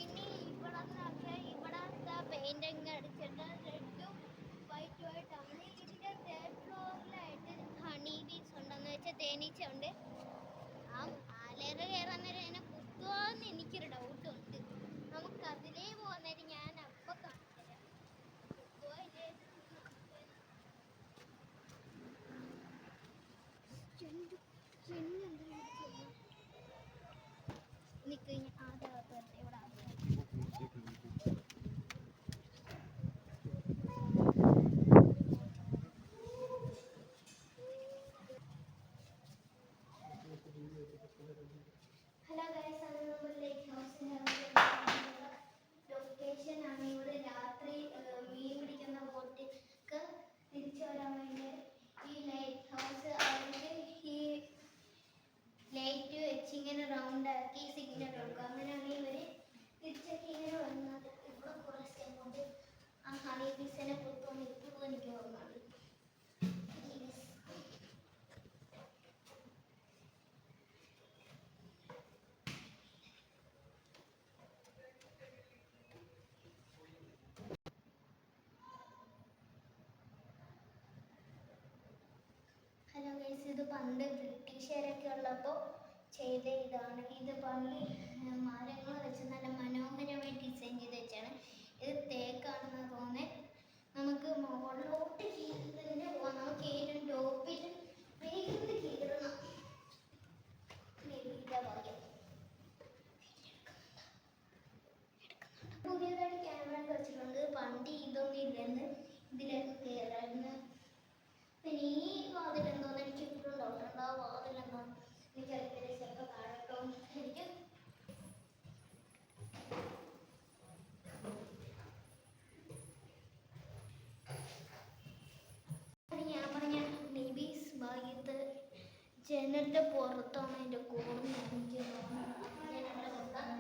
പിന്നെ ഇവിടത്തെ പെയിന്റ് അങ്ങ് അടിച്ചിട്ട് റെഡും വൈറ്റും ആയിട്ടാണ്. ഇതിന്റെ തേർഡ് ഫ്ലോറിലായിട്ട് ഹണി ബീസ് ഉണ്ടെന്ന് വെച്ചാൽ തേനീച്ച ഉണ്ട്. ആ ആലേറ കയറാൻ നേരം എന്നെ കുത്തുവാന്ന് എനിക്കൊരു ഡൗട്ട് ഉണ്ട്. നമുക്ക് അതിലേ പോകുന്നേരം ഞാൻ അപ്പൊ കാണിച്ചുതരാം. കുത്തുവോ ഇല്ലേ നിക്ക് ആദ്യം ഇവിടെ ഹലോ ഗൈസ്, അത് നമ്മൾ ലേക്ക് ഹൗസിന്റെ ലൊക്കേഷൻ ആണ്. ഇവിടെ രാത്രി മീൻ പിടിക്കുന്ന ബോട്ടിക്ക് തിരിച്ചു വരാൻ വേണ്ടി ഈ ലൈറ്റ് ഹൗസ് അവർക്ക് ഈ ലൈറ്റ് വെച്ച് ഇങ്ങനെ റൗണ്ട് ആക്കി സിഗ്നൽ കൊടുക്കും. അങ്ങനെയാണ് ഇവര് തിരിച്ചൊക്കെ ഇങ്ങനെ വരുന്നത്. ഇവിടെ കുറെ സ്റ്റെപ്പുണ്ട്. ആ ഹണി ബീസിനെ കുത്തുമെന്ന് ഇപ്പോഴും എനിക്ക് ഓർമ്മയുണ്ട്. ഹലോ ഗൈസ്, ഇത് പണ്ട് ബ്രിട്ടീഷുകാരൊക്കെ ഉള്ളപ്പോൾ ചെയ്ത ഇതാണ്. ഇത് പണ്ട് മരങ്ങൾ വെച്ച് നല്ല മനോഹരമായി ഡിസൈൻ ചെയ്ത് വെച്ചാണ്. ഇത് തേക്കാണെന്ന് തോന്നുന്നത്. നമുക്ക് മുകളിലോട്ട് തന്നെ പോവാം. നമുക്ക് ഏറ്റവും ടോപ്പിൽ വേഗം കയറണം. പുതിയതായിട്ട് ക്യാമറ ഒക്കെ വെച്ചിട്ടുണ്ട്. പണ്ട് ഇതൊന്നും ഇല്ലെന്ന് ഇതിലൊക്കെ കയറായിരുന്നു. പിന്നെ ഈ വാതിൽ എന്തോന്ന് എനിക്ക് ഇപ്പോഴും ഡൗട്ടുണ്ട്. ആ വാതിൽ എന്തോന്ന് എനിക്കറിയില്ല. ചിലപ്പോൾ താഴോട്ടോ എനിക്ക് ഞാൻ പറഞ്ഞ നെബീസ് ഭാഗ്യത്ത് ജനലിന്റെ പുറത്താണ് എൻ്റെ കൂടുന്നത്. എനിക്ക് ജനലിന്റെ പുറത്താണ്.